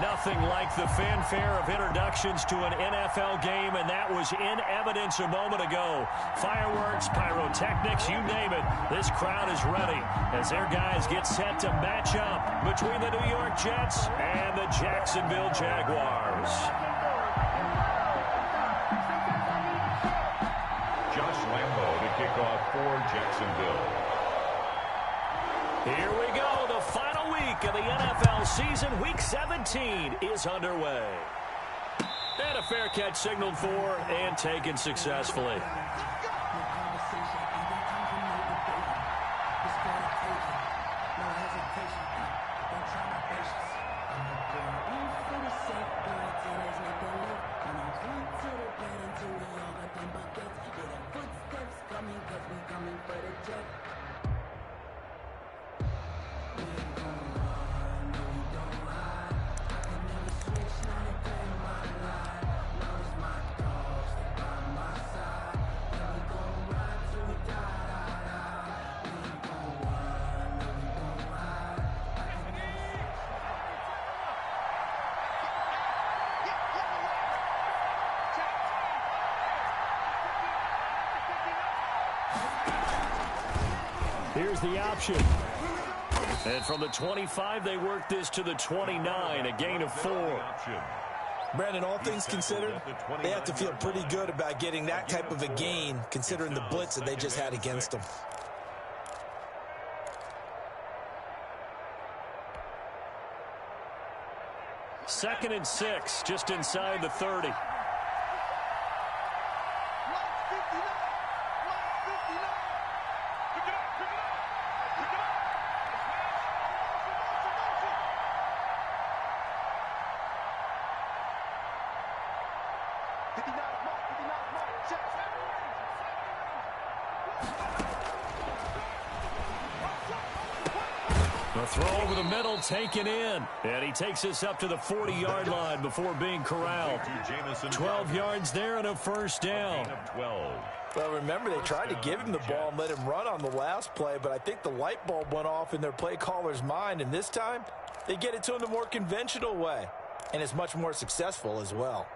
Nothing like the fanfare of introductions to an NFL game, and that was in evidence a moment ago. Fireworks, pyrotechnics, you name it. This crowd is ready as their guys get set to match up between the New York Jets and the Jacksonville Jaguars. Josh Lambo to kick off for Jacksonville. Here we go. The final week of the NFL season, Week 17, is underway. And a fair catch signaled for and taken successfully. Here's the option. And from the 25, they work this to the 29, a gain of 4. Brandon, all things considered, they have to feel pretty good about getting that type of a gain, considering the blitz that they just had against them. Second and 6, just inside the 30. The throw over the middle taken in. And he takes us up to the 40-yard line before being corralled. 12 yards there and a first down. Well, remember, they tried to give him the ball and let him run on the last play, but I think the light bulb went off in their play caller's mind, and this time they get it to him the more conventional way, and it's much more successful as well.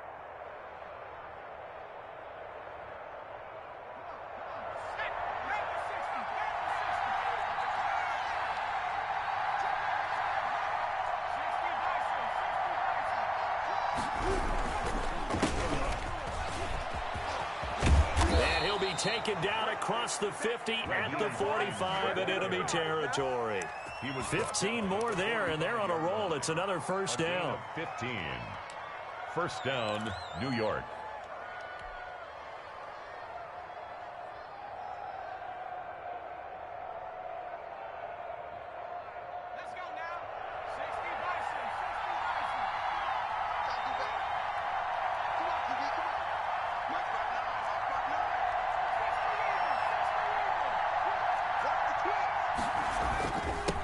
Taken down across the 50 at the 45 in enemy territory. 15 more there, and they're on a roll. It's another first down. 15. First down, New York.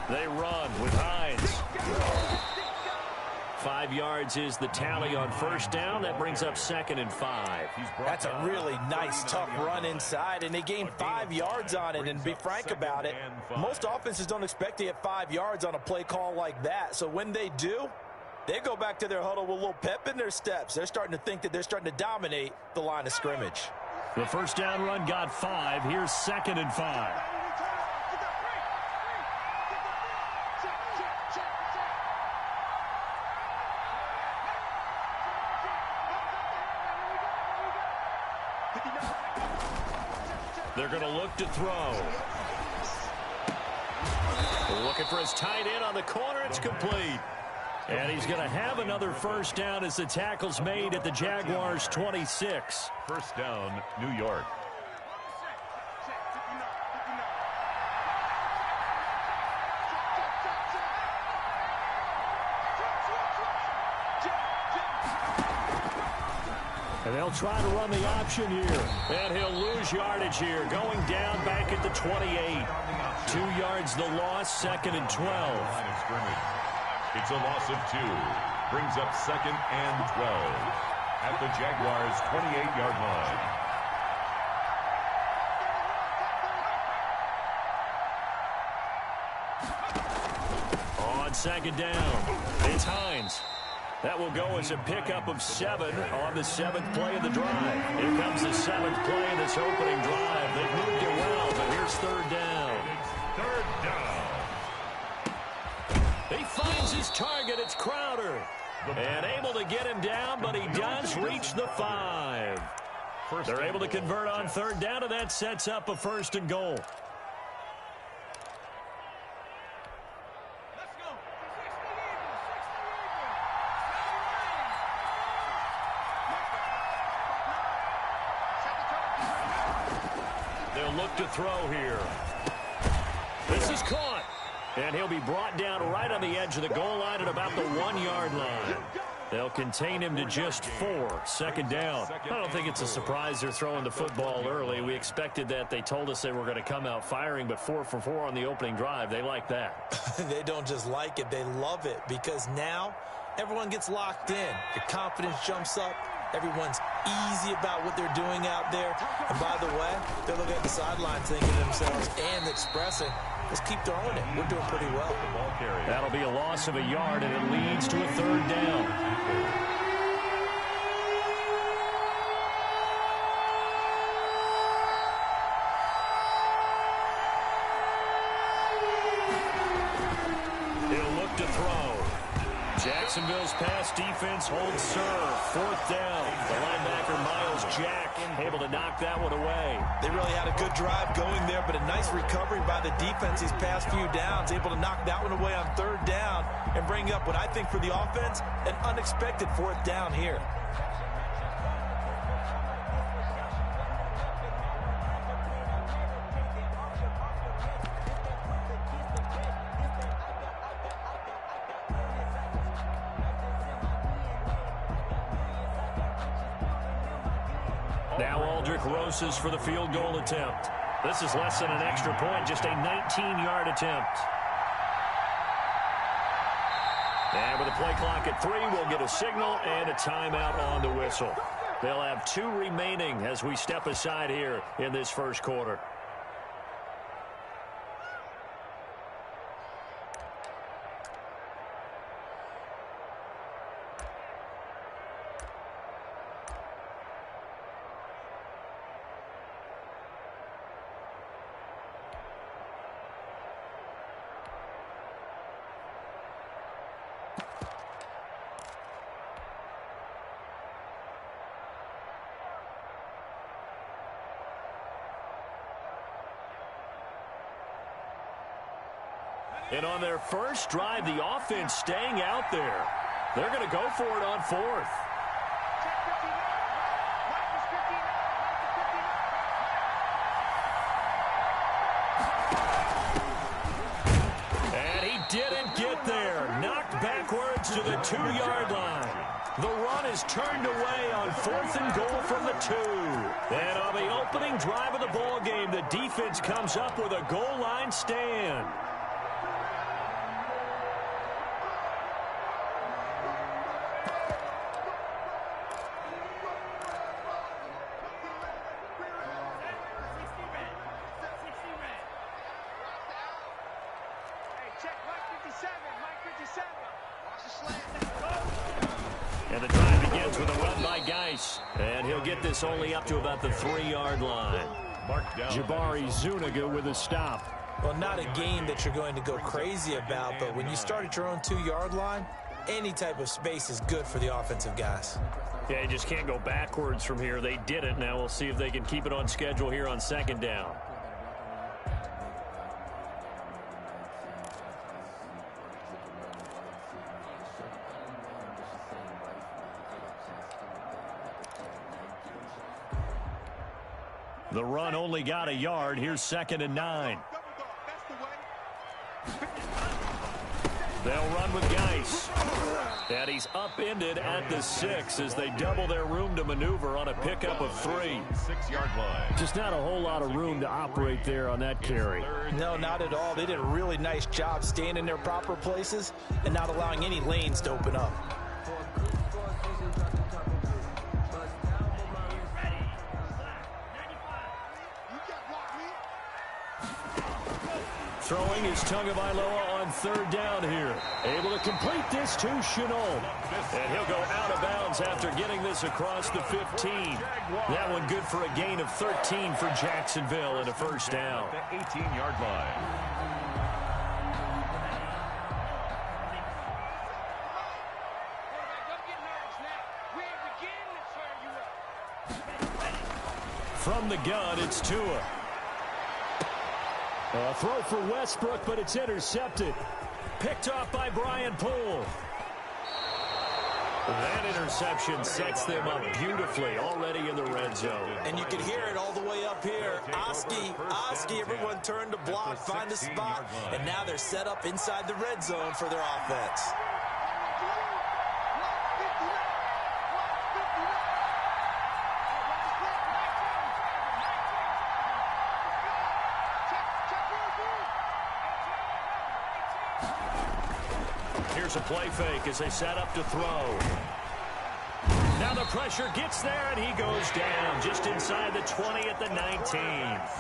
They run with Hines. 5 yards is the tally on first down. That brings up second and 5. That's a really nice, tough run inside, and they gained 5 yards on it. And to be frank about it, most offenses don't expect to get 5 yards on a play call like that. So when they do, they go back to their huddle with a little pep in their steps. They're starting to think that they're starting to dominate the line of scrimmage. The first down run got 5. Here's second and 5. They're going to look to throw. Looking for his tight end on the corner. It's complete. And he's going to have another first down as the tackle's made at the Jaguars' 26. First down, New York. And they'll try to run the option here. And he'll lose yardage here. Going down back at the 28. 2 yards the loss, second and 12. It's a loss of 2. Brings up second and 12. At the Jaguars' 28-yard line. On second down, it's Hines. That will go as a pickup of 7 on the 7th play of the drive. Here comes the 7th play of this opening drive. They've moved it well, but here's 3rd down. Third down. He finds his target. It's Crowder. And able to get him down, but he does reach the 5. They're able to convert on 3rd down, and that sets up a 1st and goal. They'll look to throw here. This is caught. And he'll be brought down right on the edge of the goal line at about the 1-yard line. They'll contain him to just 4. 2nd down. I don't think it's a surprise they're throwing the football early. We expected that. They told us they were going to come out firing, but 4 for 4 on the opening drive. They like that. They don't just like it. They love it because now everyone gets locked in. Your confidence jumps up. Everyone's easy about what they're doing out there. And by the way, they're looking at the sideline thinking to themselves and expressing, let's keep throwing it. We're doing pretty well. That'll be a loss of a yard, and it leads to a 3rd down. Jacksonville's pass defense holds serve. 4th down. The linebacker, Miles Jack, able to knock that one away. They really had a good drive going there, but a nice recovery by the defense these past few downs. Able to knock that one away on 3rd down and bring up what I think for the offense, an unexpected 4th down here. Now Aldrich Rosas for the field goal attempt. This is less than an extra point, just a 19-yard attempt. And with the play clock at 3, we'll get a signal and a timeout on the whistle. They'll have 2 remaining as we step aside here in this 1st quarter. And on their first drive, the offense staying out there. They're going to go for it on 4th. And he didn't get there. Knocked backwards to the 2-yard line. The run is turned away on 4th and goal from the 2. And on the opening drive of the ball game, the defense comes up with a goal line stand. And the drive begins with a run by Geis. And he'll get this only up to about the 3-yard line. Jabari Zuniga with a stop. Well, not a game that you're going to go crazy about, but when you start at your own 2-yard line, any type of space is good for the offensive guys. Yeah, you just can't go backwards from here. They did it. Now we'll see if they can keep it on schedule here on 2nd down. The run only got a yard. Here's 2nd and 9. They'll run with Geis. And he's upended at the 6 as they double their room to maneuver on a pickup of 3. 6-yard line. Just not a whole lot of room to operate there on that carry. No, not at all. They did a really nice job staying in their proper places and not allowing any lanes to open up. Throwing is Tagovailoa on third down here. Able to complete this to Shenault. And he'll go out of bounds after getting this across the 15. That one good for a gain of 13 for Jacksonville and a first down. The 18-yard line. From the gun, it's Tua. A throw for Westbrook, but it's intercepted. Picked off by Brian Poole. That interception sets them up beautifully already in the red zone. And you can hear it all the way up here. Oski, everyone turned to block, find a spot, and now they're set up inside the red zone for their offense. Here's a play fake as they set up to throw. Now the pressure gets there, and he goes down just inside the 20 at the 19.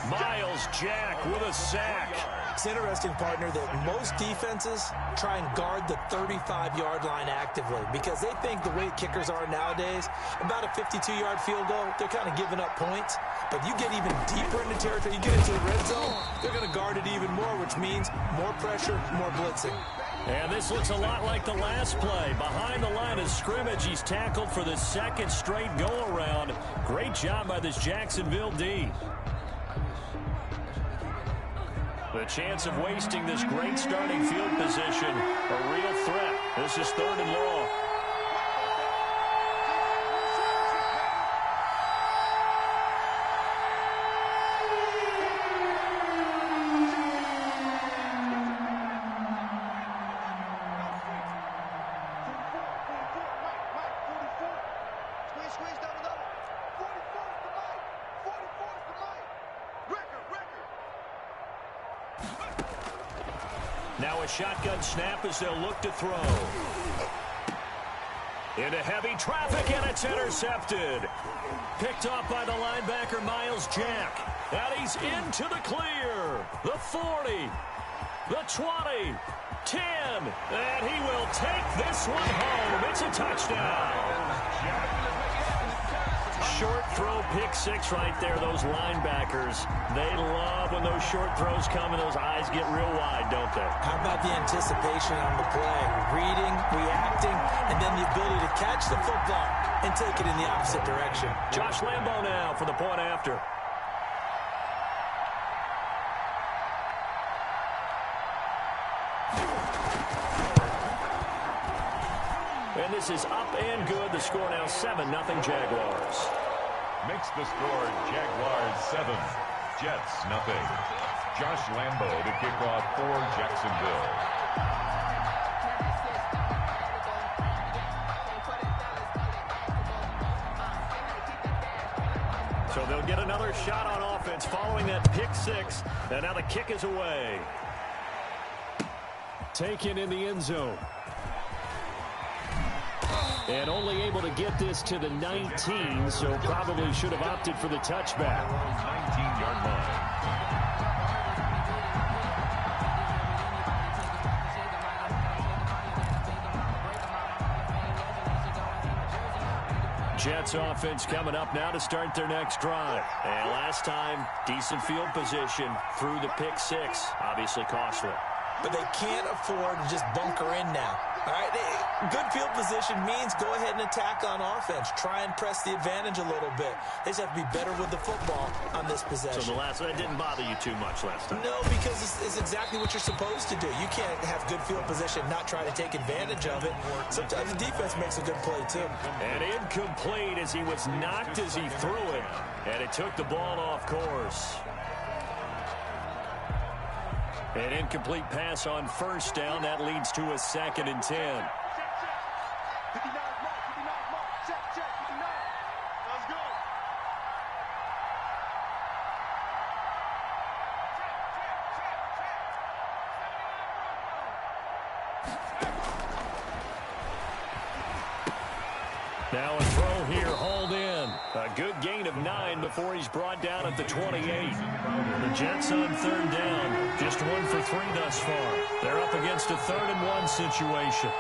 Miles Jack with a sack. It's interesting, partner, that most defenses try and guard the 35-yard line actively because they think the way kickers are nowadays, about a 52-yard field goal, they're kind of giving up points. But you get even deeper into territory, you get into the red zone, they're going to guard it even more, which means more pressure, more blitzing. And this looks a lot like the last play. Behind the line of scrimmage, he's tackled for the second straight go-around. Great job by this Jacksonville D. The chance of wasting this great starting field position, a real threat. This is 3rd and long. Now a shotgun snap as they'll look to throw. Into heavy traffic, and it's intercepted. Picked off by the linebacker, Miles Jack. And he's into the clear. The 40, the 20, 10. And he will take this one home. It's a touchdown. Short throw, pick six right there. Those linebackers, they love when those short throws come and those eyes get real wide, don't they? How about the anticipation on the play? Reading, reacting, and then the ability to catch the football and take it in the opposite direction. Josh Lambo now for the point after. And this is up and good. The score now 7-0 Jaguars. Makes the score Jaguars 7, Jets nothing. Josh Lambo to kick off for Jacksonville. So they'll get another shot on offense following that pick six. And now the kick is away. Taken in the end zone. And only able to get this to the 19, so probably should have opted for the touchback. 19-yard line. Jets offense coming up now to start their next drive. And last time, decent field position through the pick six. Obviously costly. But they can't afford to just bunker in now. All right, good field position means go ahead and attack on offense. Try and press the advantage a little bit. They just have to be better with the football on this possession. So that didn't bother you too much last time? No, because it's exactly what you're supposed to do. You can't have good field position, not try to take advantage of it. Sometimes the defense makes a good play, too. And incomplete as he was knocked as he threw it. And it took the ball off course. An incomplete pass on first down. That leads to a 2nd and 10. Now a throw here, hauled in. A good gain of 9 before he's brought down at the 28. The Jets on third down. Just 1 for 3 thus far. They're up against a 3rd-and-1 situation.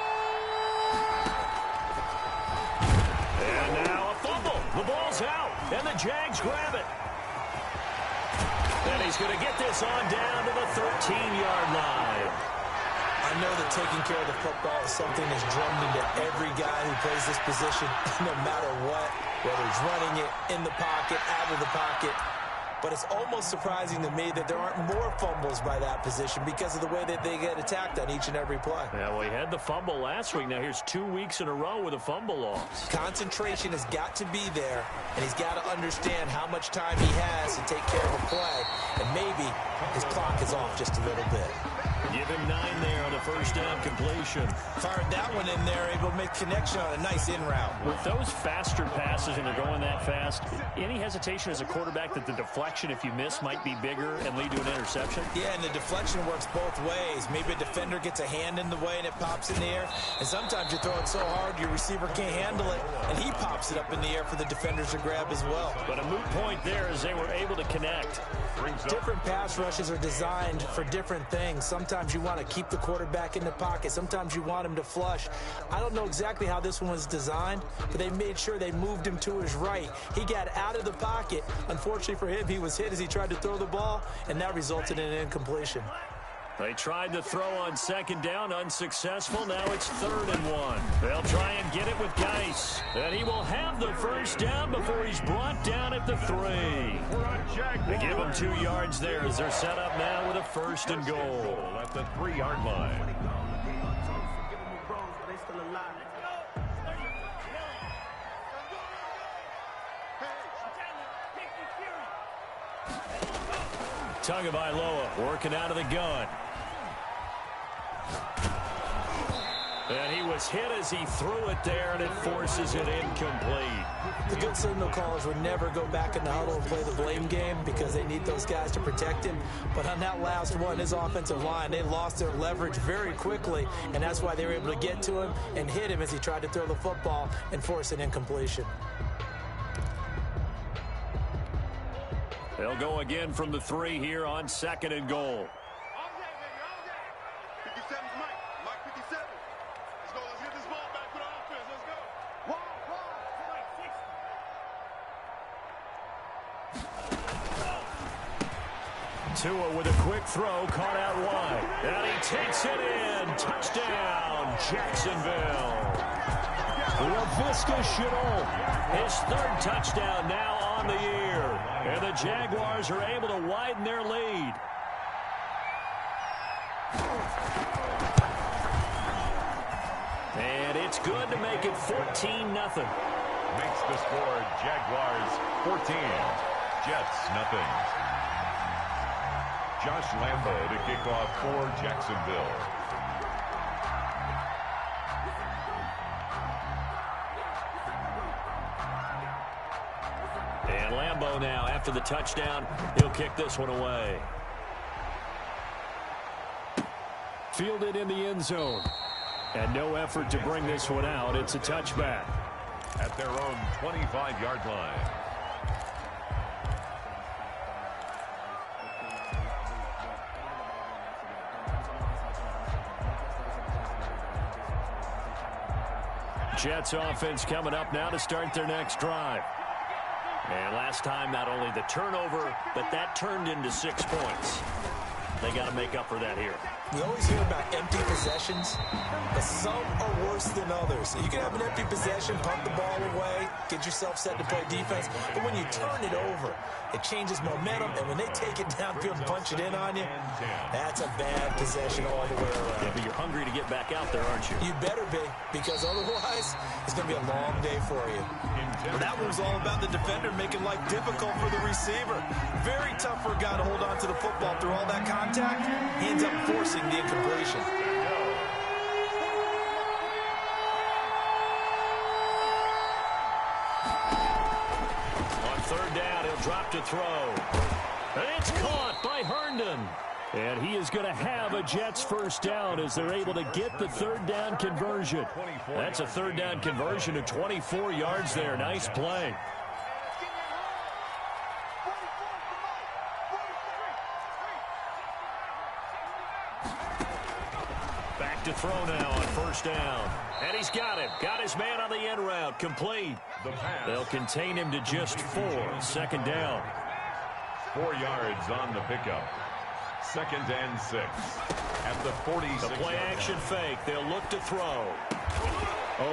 And now a fumble. The ball's out, and the Jags grab it. And he's going to get this on down to the 13-yard line. I know that taking care of the football is something that's drummed into every guy who plays this position, no matter what, whether he's running it, in the pocket, out of the pocket. But it's almost surprising to me that there aren't more fumbles by that position because of the way that they get attacked on each and every play. Yeah, well, he had the fumble last week. Now here's 2 weeks in a row with a fumble loss. Concentration has got to be there, and he's got to understand how much time he has to take care of a play. And maybe his clock is off just a little bit. Give him 9 there on a first down completion. Fired that one in there, able to make connection on a nice in route. With those faster passes and they're going that fast, any hesitation as a quarterback that the deflection, if you miss, might be bigger and lead to an interception? Yeah, and the deflection works both ways. Maybe a defender gets a hand in the way and it pops in the air. And sometimes you throw it so hard your receiver can't handle it, and he pops it up in the air for the defenders to grab as well. But a moot point there as they were able to connect. Different pass rushes are designed for different things. Sometimes you want to keep the quarterback in the pocket. Sometimes you want him to flush. I don't know exactly how this one was designed, but they made sure they moved him to his right. He got out of the pocket. Unfortunately for him, he was hit as he tried to throw the ball, and that resulted in an incompletion. They tried to throw on second down, unsuccessful. Now it's 3rd and 1. They'll try and get it with Geis. And he will have the first down before he's brought down at the 3. They give him 2 yards there as they're set up now with a 1st and goal. At the 3-yard line. Tagovailoa working out of the gun. And he was hit as he threw it there, and it forces it incomplete. The good signal callers would never go back in the huddle and play the blame game because they need those guys to protect him. But on that last one, his offensive line, they lost their leverage very quickly, and that's why they were able to get to him and hit him as he tried to throw the football and force an incompletion. They'll go again from the 3 here on 2nd and goal. Tua with a quick throw, caught out wide. And he takes it in. Touchdown, Jacksonville. Laviska Shenault, his 3rd touchdown now on the year. And the Jaguars are able to widen their lead. And it's good to make it 14-0. Makes the score Jaguars 14, Jets nothing. Josh Lambo to kick off for Jacksonville. And Lambo now, after the touchdown, he'll kick this one away. Fielded in the end zone. And no effort to bring this one out. It's a touchback. At their own 25-yard line. Jets offense coming up now to start their next drive. And last time, not only the turnover, but that turned into 6 points. They got to make up for that here. We always hear about empty possessions, but some are worse than others. You can have an empty possession, punt the ball away, get yourself set to play defense, but when you turn it over, it changes momentum, and when they take it downfield and punch it in on you, that's a bad possession all the way around. Yeah, but you're hungry to get back out there, aren't you? You better be, because otherwise, it's going to be a long day for you. Well, that one was all about the defender making life difficult for the receiver. Very tough for a guy to hold on to the football through all that contact. He ends up forcing the incompletion. On 3rd down, he'll drop to throw. And it's caught by Herndon. And he is going to have a Jets first down as they're able to get the 3rd down conversion. That's a 3rd down conversion of 24 yards there. Nice play. throw now on first down. And he's got him. Got his man on the end route. Complete. They'll contain him to just 4. Second down. 4 yards on the pickup. 2nd and 6. At the 46. The play action fake. They'll look to throw.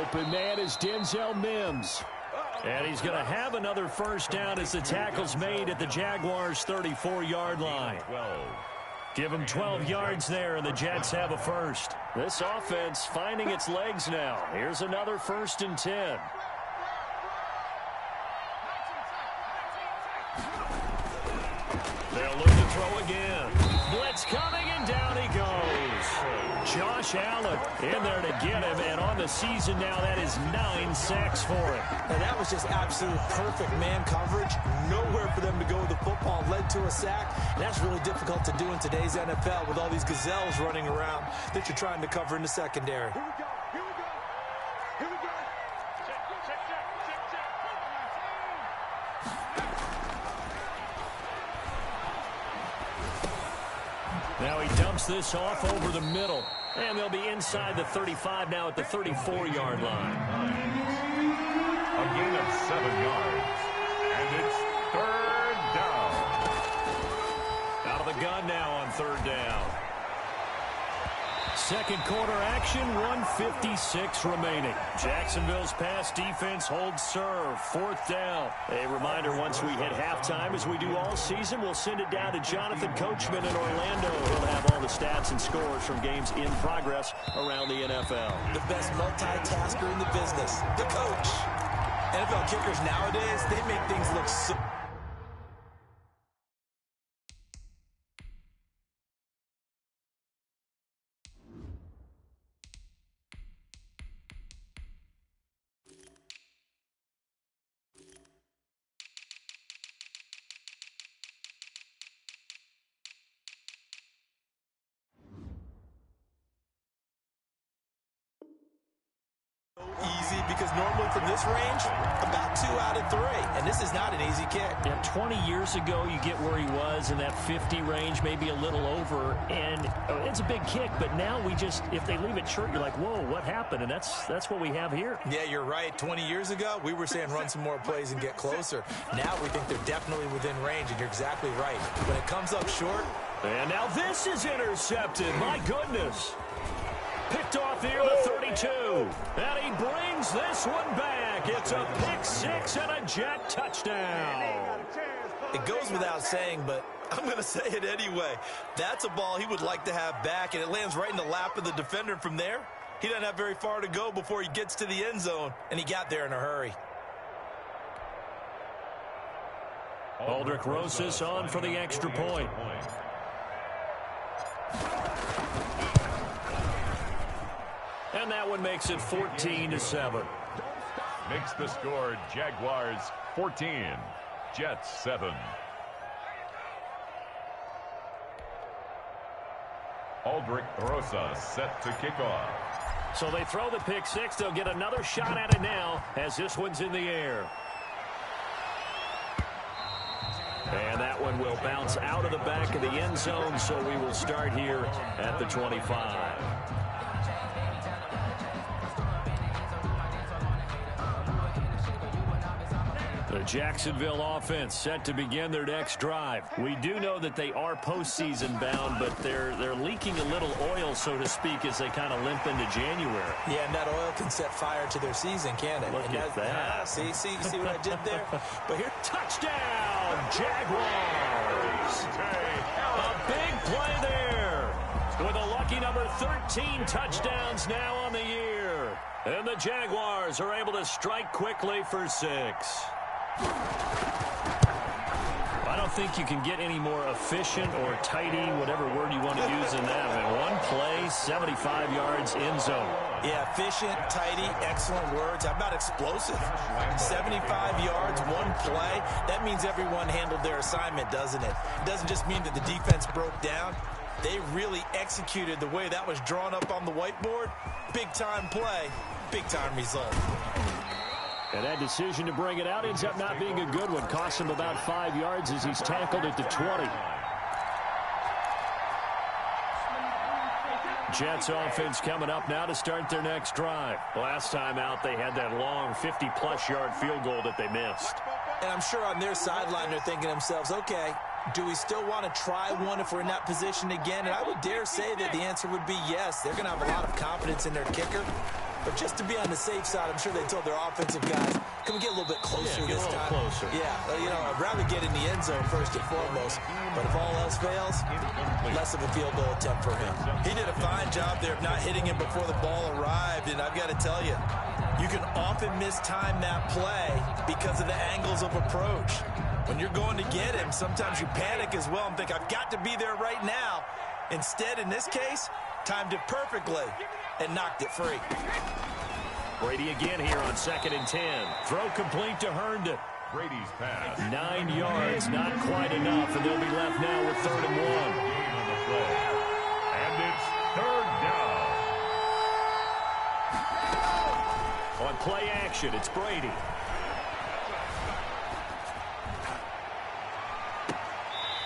Open man is Denzel Mims. And he's going to have another first down as the tackle's made at the Jaguars' 34-yard line. 12. Give him 12 yards there, and the Jets have a first. This offense finding its legs now. Here's another 1st and 10. They'll look to throw again. Blitz coming, and down he goes. Josh Allen in there to get him, and on the season now, that is 9 sacks for him. And that was just absolute perfect man coverage. Nowhere for them to go with the football. Led to a sack. And that's really difficult to do in today's NFL with all these gazelles running around that you're trying to cover in the secondary. Now he dumps this off over the middle. And they'll be inside the 35 now at the 34-yard line. A gain of 7 yards. And it's 3rd down. Out of the gun now on 3rd down. Second quarter action, 1:56 remaining. Jacksonville's pass defense holds serve. 4th down. A reminder, once we hit halftime, as we do all season, we'll send it down to Jonathan Coachman in Orlando. He'll have all the stats and scores from games in progress around the NFL. The best multitasker in the business, the coach. NFL kickers nowadays, they make things look so... easy, because normally from this range, about 2 out of 3. And this is not an easy kick. Yeah, 20 years ago, you get where he was in that 50 range, maybe a little over. And it's a big kick, but now we just, if they leave it short, you're like, whoa, what happened? And that's what we have here. Yeah, you're right. 20 years ago, we were saying run some more plays and get closer. Now we think they're definitely within range, and you're exactly right. When it comes up short. And now this is intercepted. My goodness. Picked off near the 32. And he brings this one back. It's a pick 6 and a Jet touchdown. It goes without saying, but I'm going to say it anyway. That's a ball he would like to have back, and it lands right in the lap of the defender. From there, he doesn't have very far to go before he gets to the end zone, and he got there in a hurry. Aldrich Rosas on for the extra point. And that one makes it 14-7. Makes the score Jaguars 14, Jets 7. Aldrich Rosas set to kick off. So they throw the pick 6. They'll get another shot at it now as this one's in the air. And that one will bounce out of the back of the end zone, so we will start here at the 25. The Jacksonville offense set to begin their next drive. We do know that they are postseason bound, but they're leaking a little oil, so to speak, as they kind of limp into January. Yeah, and that oil can set fire to their season, can't it? Look at that. See what I did there? But here, touchdown, Jaguars! A big play there with a lucky number 13 touchdowns now on the year. And the Jaguars are able to strike quickly for 6. I don't think you can get any more efficient or tidy, whatever word you want to use in that. I mean, one play, 75 yards, end zone. Yeah, efficient, tidy, excellent words. How about explosive? 75 yards, one play. That means everyone handled their assignment, doesn't it? It doesn't just mean that the defense broke down. They really executed the way that was drawn up on the whiteboard. Big-time play, big-time result. And that decision to bring it out ends up not being a good one. Costs him about 5 yards as he's tackled at the 20. Jets offense coming up now to start their next drive. Last time out, they had that long 50-plus yard field goal that they missed. And I'm sure on their sideline they're thinking to themselves, okay, do we still want to try one if we're in that position again? And I would dare say that the answer would be yes. They're going to have a lot of confidence in their kicker. But just to be on the safe side, I'm sure they told their offensive guys, can we get a little bit closer this time? Closer. Yeah, I'd rather get in the end zone first and foremost. But if all else fails, less of a field goal attempt for him. He did a fine job there of not hitting him before the ball arrived. And I've got to tell you, you can often mistime that play because of the angles of approach. When you're going to get him, sometimes you panic as well and think, I've got to be there right now. Instead, in this case, timed it perfectly and knocked it free. Brady again here on 2nd and 10. Throw complete to Herndon. Brady's pass. 9 yards, not quite enough, and they'll be left now with 3rd and 1. Gain on the play. And it's 3rd down. On play action, it's Brady.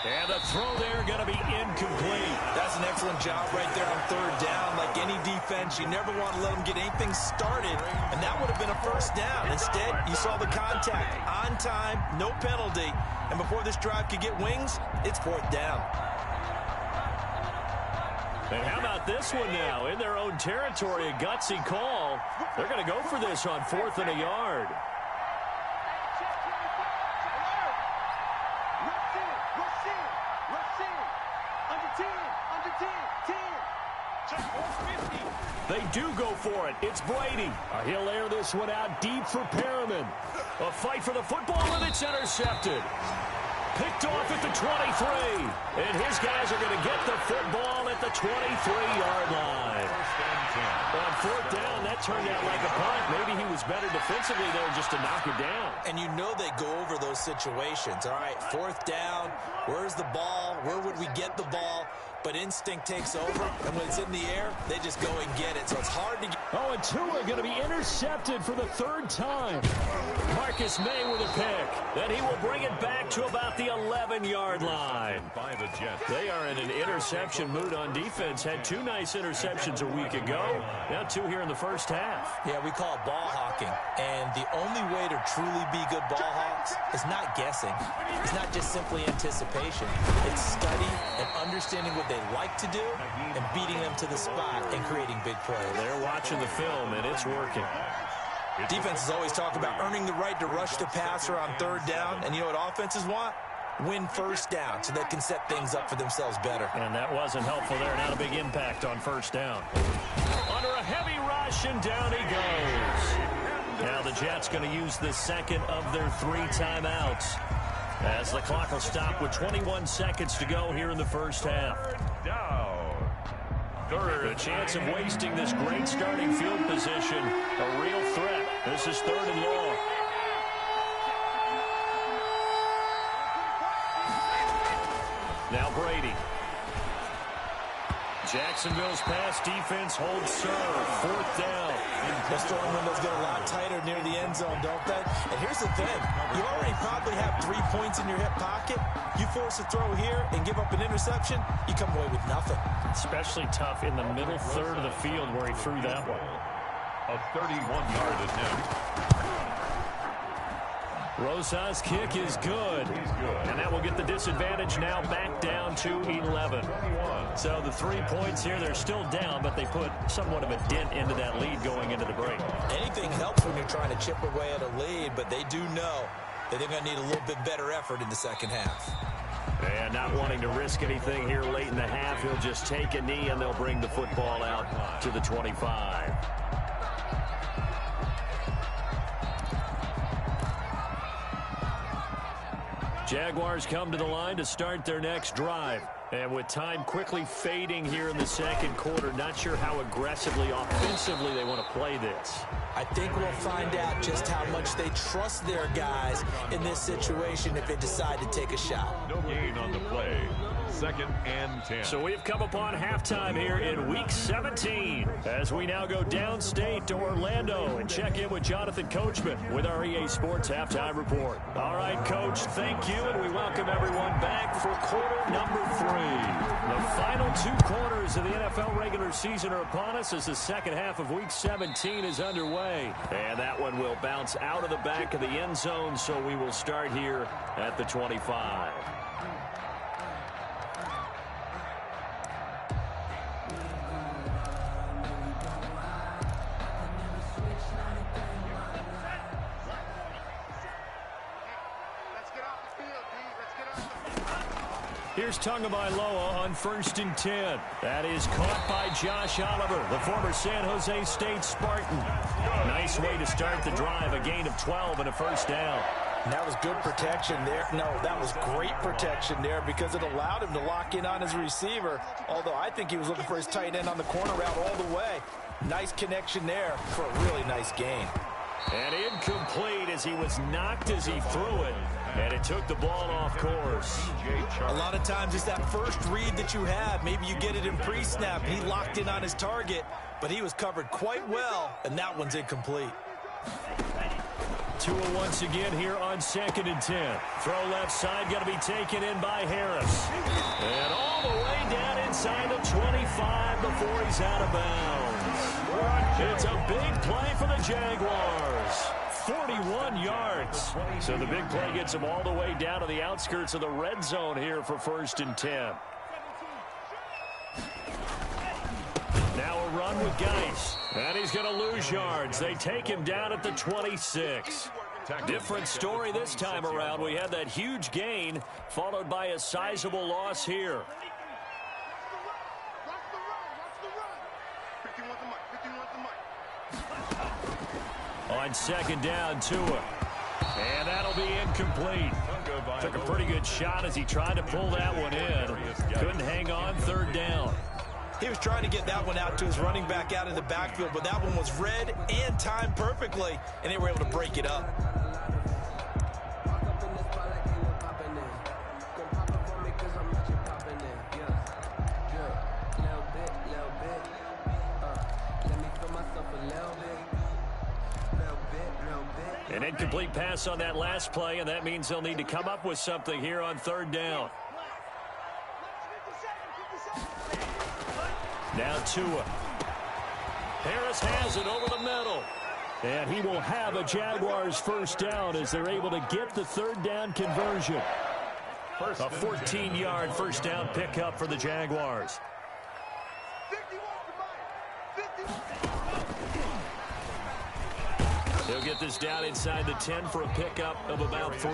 And the throw there going to be incomplete. That's an excellent job right there on 3rd down. Like any defense, you never want to let them get anything started, and that would have been a 1st down. Instead, you saw the contact. On time, no penalty. And before this drive could get wings, it's 4th down. And how about this one now? In their own territory, a gutsy call. They're going to go for this on 4th and a yard. They do go for it. It's Brady. He'll air this one out deep for Perriman. A fight for the football, and it's intercepted. Picked off at the 23. And his guys are going to get the football at the 23-yard line. On 4th down, that turned out like a punt. Maybe he was better defensively there just to knock it down. And you know they go over those situations. All right, 4th down. Where's the ball? Where would we get the ball? But instinct takes over, and when it's in the air, they just go and get it. So it's hard to get. Oh, and Tua going to be intercepted for the 3rd time. Marcus May with a pick. Then he will bring it back to about the 11-yard line. By the Jets. They are in an interception mood on defense. Had 2 nice interceptions a week ago. Now 2 here in the first half. Yeah, we call it ball hawking. And the only way to truly be good ball hawks is not guessing. It's not just simply anticipation. It's study and understanding what they like to do and beating them to the spot and creating big plays. They're watching the film, and it's working. Defenses always talk about earning the right to rush the passer on 3rd down. And you know what offenses want? Win 1st down so they can set things up for themselves better. And that wasn't helpful there. Not a big impact on 1st down. Under a heavy rush, and down he goes. Now the Jets going to use the 2nd of their 3 timeouts, as the clock will stop with 21 seconds to go here in the first half. Down. The chance of wasting this great starting field position, a real threat. This is 3rd and long. Now Brady. Jacksonville's pass defense holds serve. 4th down. The throwing windows get a lot tighter near the end zone, don't they? And here's the thing. You already probably have 3 points in your hip pocket. You force a throw here and give up an interception, you come away with nothing. Especially tough in the middle 3rd of the field where he threw that one. A 31-yard attempt. Rosa's kick is good. And that will get the disadvantage now back down to 11. So the 3 points here, they're still down, but they put somewhat of a dent into that lead going into the break. Anything helps when you're trying to chip away at a lead, but they do know that they're going to need a little bit better effort in the 2nd half. And not wanting to risk anything here late in the half, he'll just take a knee and they'll bring the football out to the 25. Jaguars come to the line to start their next drive. And with time quickly fading here in the 2nd quarter, not sure how aggressively, offensively they want to play this. I think we'll find out just how much they trust their guys in this situation if they decide to take a shot. No gain on the play. 2nd and 10. So we've come upon halftime here in Week 17 as we now go downstate to Orlando and check in with Jonathan Coachman with our EA Sports Halftime Report. All right, Coach, thank you, and we welcome everyone back for quarter number 3. The final 2 quarters of the NFL regular season are upon us as the second half of Week 17 is underway. And that one will bounce out of the back of the end zone, so we will start here at the 25. Here's Tagovailoa on 1st and 10. That is caught by Josh Oliver, the former San Jose State Spartan. Nice way to start the drive, a gain of 12 and a first down. And that was good protection there. No, that was great protection there because it allowed him to lock in on his receiver, although I think he was looking for his tight end on the corner route all the way. Nice connection there for a really nice gain. And incomplete as he was knocked as he threw it, and it took the ball off course. A lot of times it's that first read that you have. Maybe you get it in pre-snap. He locked in on his target, but he was covered quite well, and that one's incomplete. Tua once again here on 2nd and 10. Throw left side, going to be taken in by Harris. And all the way down inside the 25 before he's out of bounds. It's a big play for the Jaguars. 41 yards. So the big play gets him all the way down to the outskirts of the red zone here for 1st and 10. Now a run with Geis. And he's going to lose yards. They take him down at the 26. Different story this time around. We had that huge gain followed by a sizable loss here. On 2nd down, Tua. And that'll be incomplete. Took a pretty good shot as he tried to pull that one in. Couldn't hang on 3rd down. He was trying to get that one out to his running back out of the backfield, but that one was read and timed perfectly, and they were able to break it up. An incomplete pass on that last play, and that means they'll need to come up with something here on 3rd down. Now Tua. Harris has it over the middle. And he will have a Jaguars first down as they're able to get the 3rd down conversion. A 14-yard first down pickup for the Jaguars. He'll get this down inside the 10 for a pickup of about 3.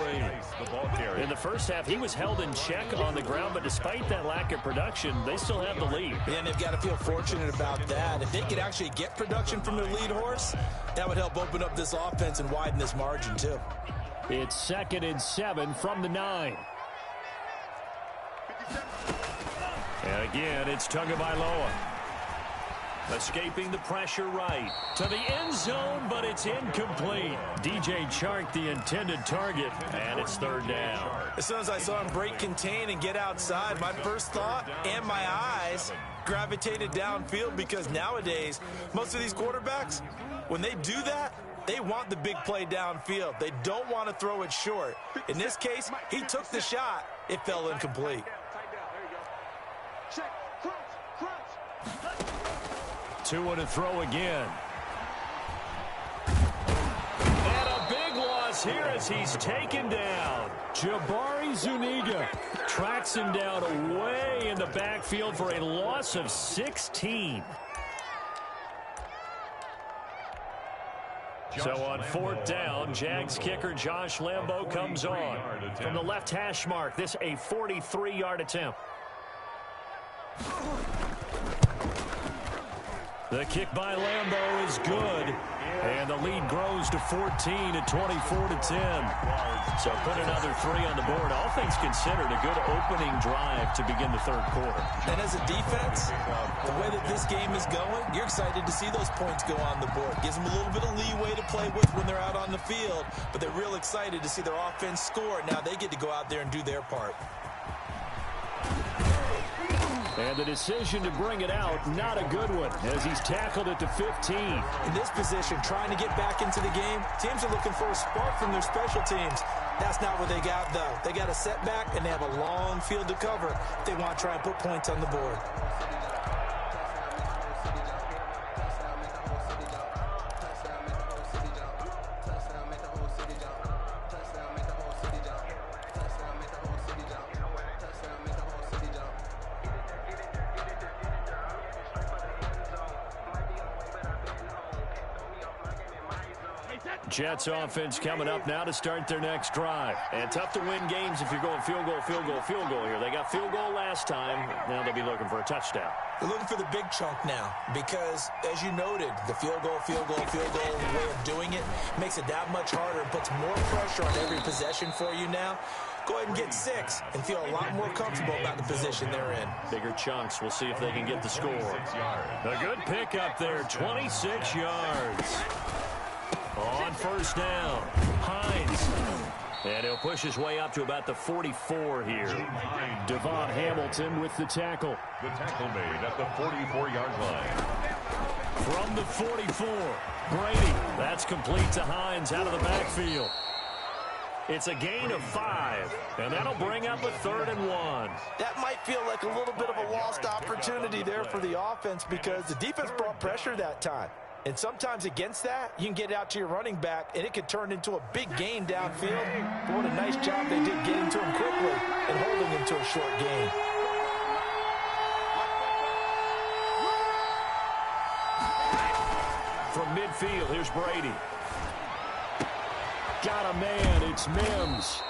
In the first half, he was held in check on the ground, but despite that lack of production, they still have the lead. And they've got to feel fortunate about that. If they could actually get production from their lead horse, that would help open up this offense and widen this margin, too. It's 2nd and 7 from the 9. And again, it's Tagovailoa. Escaping the pressure right to the end zone, but it's incomplete. DJ Chark, the intended target, and it's 3rd down. As soon as I saw him break contain and get outside, my first thought and my eyes gravitated downfield because nowadays, most of these quarterbacks, when they do that, they want the big play downfield. They don't want to throw it short. In this case, he took the shot. It fell incomplete. Tua to throw again. And a big loss here as he's taken down. Jabari Zuniga tracks him down away in the backfield for a loss of 16. So on 4th down, Jags kicker Josh Lambo comes on. From the left hash mark, this a 43-yard attempt. The kick by Lambo is good, and the lead grows to 14 at 24-10. So put another 3 on the board. All things considered, a good opening drive to begin the 3rd quarter. And as a defense, the way that this game is going, you're excited to see those points go on the board. Gives them a little bit of leeway to play with when they're out on the field, but they're real excited to see their offense score. Now they get to go out there and do their part. And the decision to bring it out, not a good one, as he's tackled it to 15. In this position, trying to get back into the game, teams are looking for a spark from their special teams. That's not what they got, though. They got a setback, and they have a long field to cover if they want to try and put points on the board. Jets offense coming up now to start their next drive. And tough to win games if you're going field goal, field goal, field goal here. They got field goal last time. Now they'll be looking for a touchdown. They're looking for the big chunk now because, as you noted, the field goal way of doing it makes it that much harder and puts more pressure on every possession for you now. Go ahead and get 6 and feel a lot more comfortable about the position they're in. Bigger chunks. We'll see if they can get the score. A good pickup there, 26 yards. On first down, Hines. And he'll push his way up to about the 44 here. Devon Hamilton with the tackle. The tackle made at the 44-yard line. From the 44, Brady. That's complete to Hines out of the backfield. It's a gain of 5, and that'll bring up a 3rd and 1. That might feel like a little bit of a lost opportunity there for the offense because the defense brought pressure that time. And sometimes against that, you can get out to your running back, and it could turn into a big gain downfield. But what a nice job they did getting to him quickly and holding him to a short gain. From midfield, here's Brady. Got a man, it's Mims.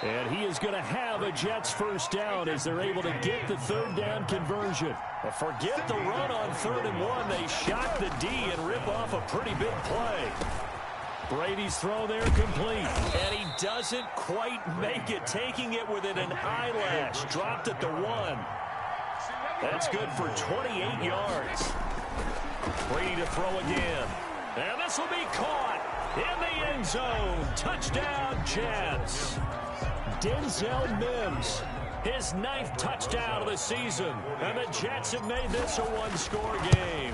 And he is going to have a Jets first down as they're able to get the 3rd down conversion. But forget the run on 3rd and 1. They shot the D and rip off a pretty big play. Brady's throw there complete. And he doesn't quite make it, taking it within an eyelash. Dropped at the 1. That's good for 28 yards. Brady to throw again. And this will be caught in the end zone. Touchdown, Jets. Denzel Mims, his 9th touchdown of the season. And the Jets have made this a one-score game.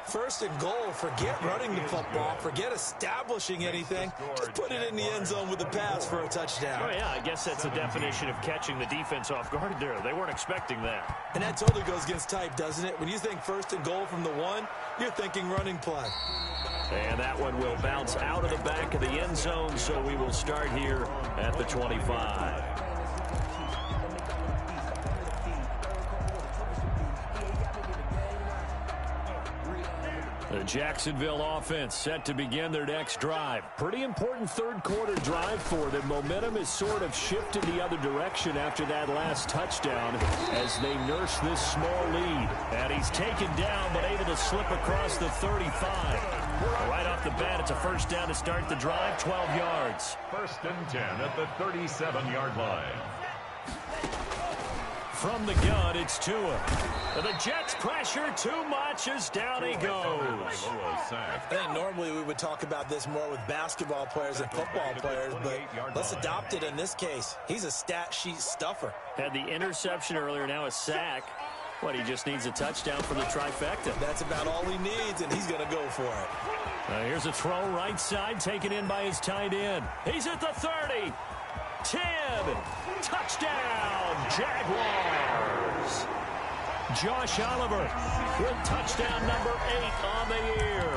1st and goal. Forget running the football. Forget establishing anything. Just put it in the end zone with the pass for a touchdown. Oh, yeah, I guess that's the definition of catching the defense off guard there. They weren't expecting that. And that totally goes against type, doesn't it? When you think 1st and goal from the 1, you're thinking running play. And that one will bounce out of the back of the end zone, so we will start here at the 25. The Jacksonville offense set to begin their next drive. Pretty important 3rd quarter drive for them. Momentum has sort of shifted the other direction after that last touchdown as they nurse this small lead. And he's taken down but able to slip across the 35. Right off the bat, it's a first down to start the drive, 12 yards. 1st and 10 at the 37-yard line. From the gun, it's Tua. The Jets pressure too much as down he goes. I think normally we would talk about this more with basketball players and football players, but let's adopt it in this case. He's a stat sheet stuffer. Had the interception earlier, now a sack. What, he just needs a touchdown for the trifecta. That's about all he needs, and he's going to go for it. Here's a throw right side, taken in by his tight end. He's at the 30. 10. Touchdown, Jaguars. Josh Oliver with touchdown number 8 on the year.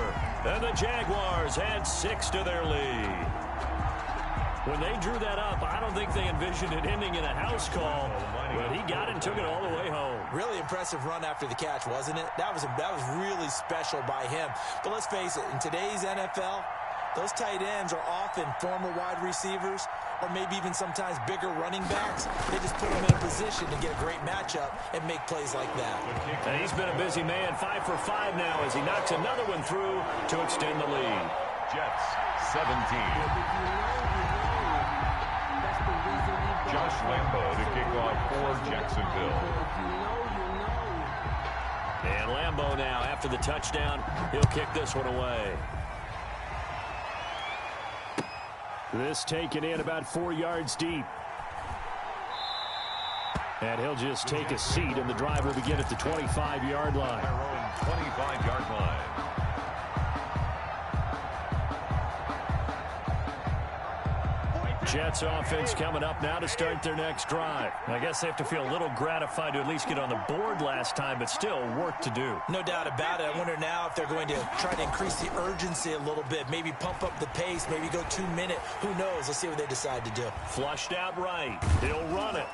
And the Jaguars add 6 to their lead. When they drew that up, I don't think they envisioned it ending in a house call, but he got it and took it all the way home. Really impressive run after the catch, wasn't it? That was really special by him. But let's face it, in today's NFL, those tight ends are often former wide receivers or maybe even sometimes bigger running backs. They just put them in a position to get a great matchup and make plays like that. And he's been a busy man, 5 for 5 now as he knocks another one through to extend the lead. Jets 17. Josh Lambo to kick off for Jacksonville. And Lambo now, after the touchdown, he'll kick this one away. This taken in about 4 yards deep. And he'll just take a seat, and the drive will begin at the 25-yard line. Their own 25-yard line. Jets offense coming up now to start their next drive. I guess they have to feel a little gratified to at least get on the board last time, but still work to do. No doubt about it. I wonder now if they're going to try to increase the urgency a little bit, maybe pump up the pace, maybe go 2-minute. Who knows? Let's see what they decide to do. Flushed out right. He'll run it.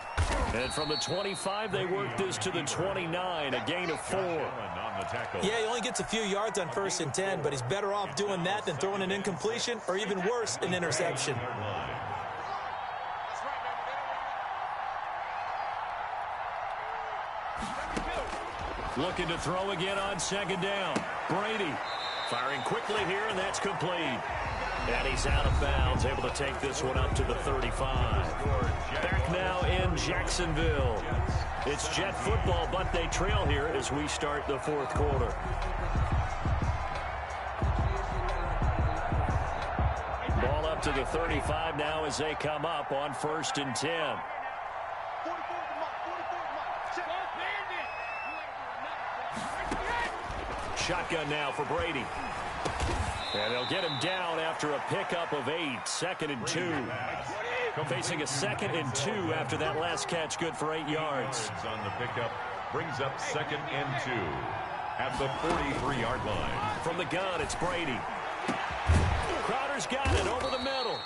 And from the 25, they work this to the 29, a gain of 4. Yeah, he only gets a few yards on 1st and 10, but he's better off doing that than throwing an incompletion or even worse, an interception. Looking to throw again on 2nd down. Brady firing quickly here, and that's complete. And he's out of bounds, able to take this one up to the 35. Back now in Jacksonville. It's Jet football, but they trail here as we start the 4th quarter. Ball up to the 35 now as they come up on 1st and 10. Shotgun now for Brady. And they'll get him down after a pickup of 8. 2nd and 2. Facing a 2nd and 2 after that last catch, good for 8 yards. On the pickup brings up 2nd and 2 at the 43-yard line. From the gun, it's Brady. Crowder's got it over the middle.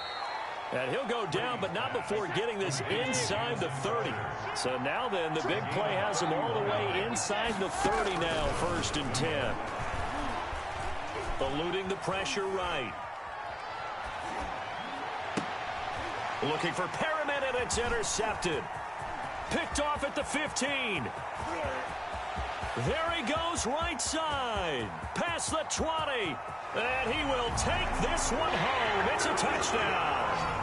And he'll go down, but not before getting this inside the 30. So now then, the big play has him all the way inside the 30 now, 1st and 10. Eluding the pressure right. Looking for Perriman, and it's intercepted. Picked off at the 15. There he goes, right side. Past the 20. And he will take this one home. It's a touchdown.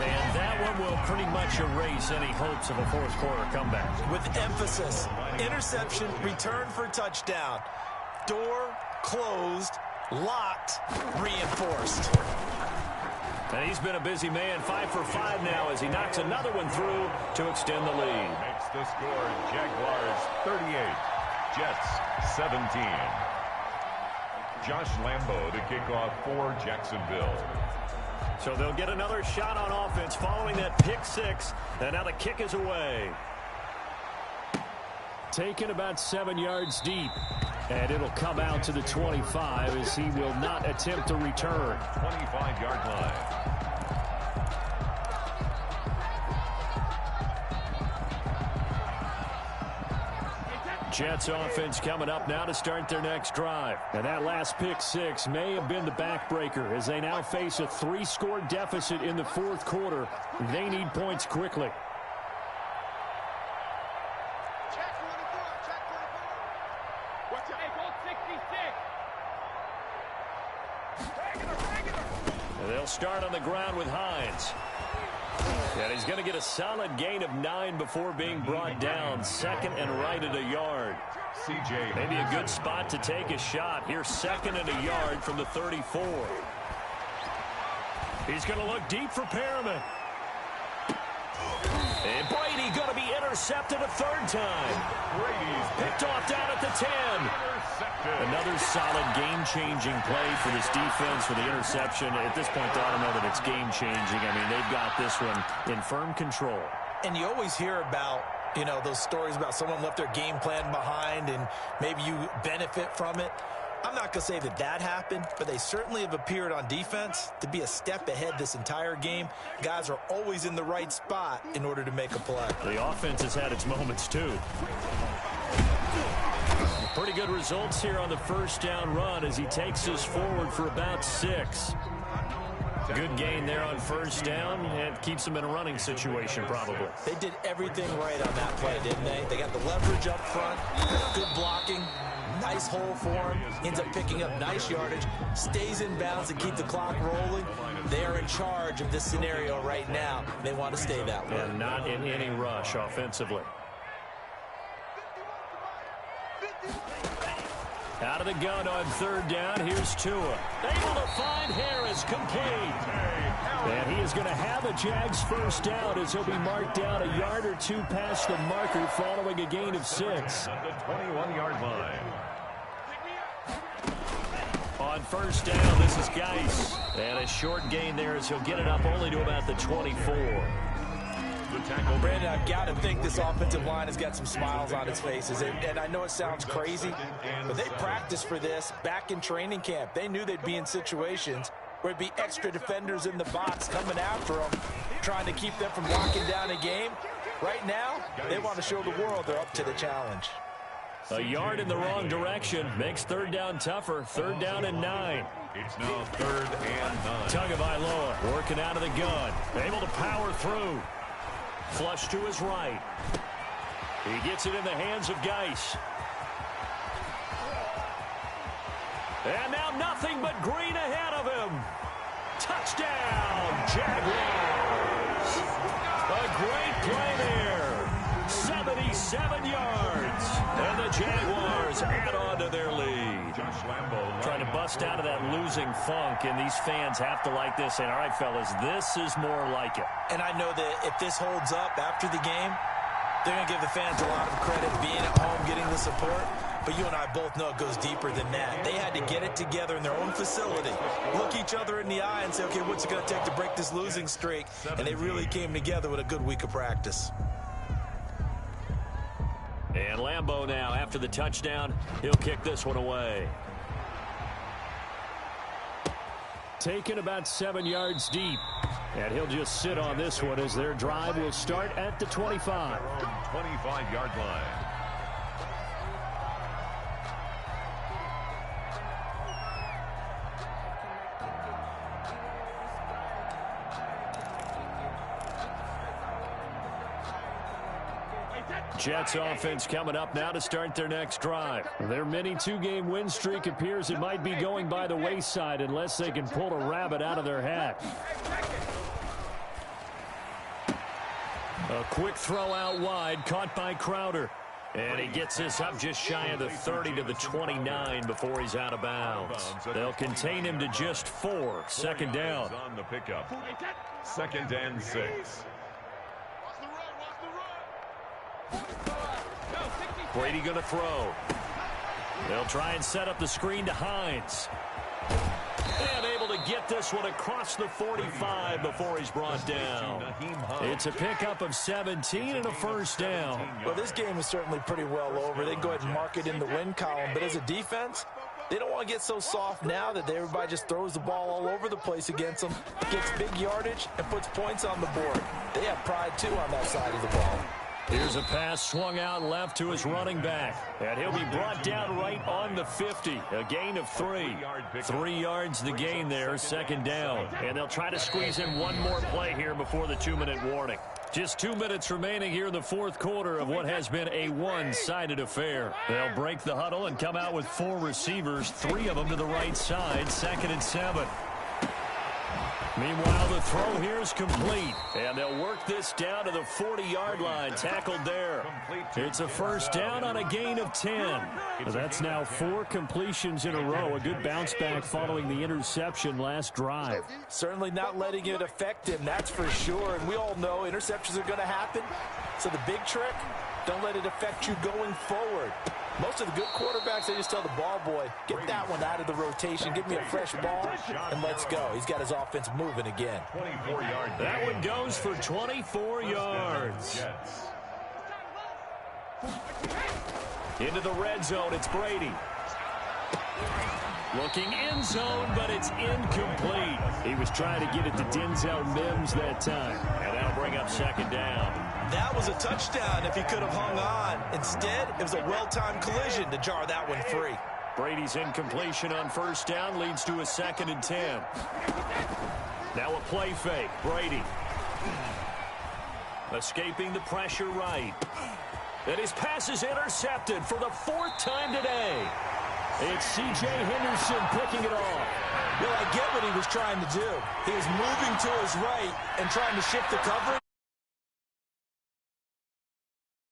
And that one will pretty much erase any hopes of a 4th quarter comeback. With emphasis, interception, return for touchdown. Door closed, locked, reinforced. And he's been a busy man, 5 for 5 now as he knocks another one through to extend the lead. Makes the score Jaguars 38, Jets 17. Josh Lambo to kick off for Jacksonville. So they'll get another shot on offense following that pick 6. And now the kick is away. Taken about 7 yards deep. And it'll come out to the 25 as he will not attempt to return. 25-yard line. Jets offense coming up now to start their next drive. And that last pick 6 may have been the backbreaker as they now face a 3-score deficit in the 4th quarter. They need points quickly. And they'll start on the ground with Hines. And he's going to get a solid gain of 9 before being brought down. 2nd and right at a yard. CJ. Maybe a good spot to take a shot. Here's 2nd and a yard from the 34. He's going to look deep for Perriman. And Brady going to be intercepted a 3rd time. Brady's picked off down at the 10. Another solid game-changing play for this defense for the interception. At this point, I don't know that it's game-changing. I mean, they've got this one in firm control. And you always hear about, you know, those stories about someone left their game plan behind and maybe you benefit from it. I'm not going to say that that happened, but they certainly have appeared on defense to be a step ahead this entire game. Guys are always in the right spot in order to make a play. The offense has had its moments, too. Pretty good results here on the 1st down run as he takes us forward for about 6. Good gain there on 1st down and keeps them in a running situation probably. They did everything right on that play, didn't they? They got the leverage up front, good blocking, nice hole for him, ends up picking up nice yardage, stays in bounds and keep the clock rolling. They are in charge of this scenario right now. They want to stay that way. And not in any rush offensively. Out of the gun on 3rd down. Here's Tua. Able to find Harris, complete. And he is going to have a Jags first down as he'll be marked down a yard or two past the marker following a gain of 6. At the 21-yard line. On first down, this is Geis. And a short gain there as he'll get it up only to about the 24. Brandon, I've got to think this offensive line has got some smiles on its faces. And I know it sounds crazy, but they practiced for this back in training camp. They knew they'd be in situations where it'd be extra defenders in the box coming after them, trying to keep them from locking down a game. Right now, they want to show the world they're up to the challenge. A yard in the wrong direction makes third down tougher. Third down and 9. It's now 3rd and 9. Tagovailoa working out of the gun. Able to power through. Flush to his right. He gets it in the hands of Geis. And now nothing but green ahead of him. Touchdown, Jaguars. A great play there. 77 yards. And the Jaguars add on to their lead. Josh Lambo Trying to bust out of that losing funk, and these fans have to like this. And all right, fellas, this is more like it. And I know that if this holds up after the game, they're going to give the fans a lot of credit being at home, getting the support. But you and I both know it goes deeper than that. They had to get it together in their own facility, look each other in the eye and say, okay, what's it going to take to break this losing streak? And they really came together with a good week of practice. And Lambo now, after the touchdown, he'll kick this one away. Taken about 7 yards deep. And he'll just sit on this one as their drive will start at the 25. 25-yard line. Jets offense coming up now to start their next drive. Their mini two-game win streak appears it might be going by the wayside unless they can pull a rabbit out of their hat. A quick throw out wide, caught by Crowder. And he gets this up just shy of the 30 to the 29 before he's out of bounds. They'll contain him to just 4. Second down. On the pickup. 2nd and 6. Brady going to throw. They'll try and set up the screen to Hines. And able to get this one across the 45 before he's brought down. It's a pickup of 17 and a first down. Well, this game is certainly pretty well over. They can go ahead and mark it in the win column. But as a defense, they don't want to get so soft now that everybody just throws the ball all over the place against them, gets big yardage, and puts points on the board. They have pride, too, on that side of the ball. Here's a pass swung out left to his running back. And he'll be brought down right on the 50. A gain of 3. 3 yards the gain there, second down. And they'll try to squeeze in one more play here before the 2-minute warning. Just 2 minutes remaining here in the fourth quarter of what has been a one-sided affair. They'll break the huddle and come out with 4 receivers, 3 of them to the right side, 2nd and 7. Meanwhile, the throw here is complete, and they'll work this down to the 40-yard line, tackled there. It's a first down on a gain of 10. That's now 4 completions in a row, a good bounce back following the interception last drive. Certainly not letting it affect him, that's for sure, and we all know interceptions are going to happen. So the big trick, don't let it affect you going forward. Most of the good quarterbacks, they just tell the ball boy, get that one out of the rotation, give me a fresh ball, and let's go. He's got his offense moving again. That one goes for 24 yards. Into the red zone, it's Brady. Looking end zone, but it's incomplete. He was trying to get it to Denzel Mims that time, and that'll bring up second down. That was a touchdown if he could have hung on. Instead, it was a well-timed collision to jar that one free. Brady's incompletion on first down leads to a 2nd and 10. Now a play fake. Brady. Escaping the pressure right. And his pass is intercepted for the 4th time today. It's C.J. Henderson picking it off. Well, I get what he was trying to do. He was moving to his right and trying to shift the coverage.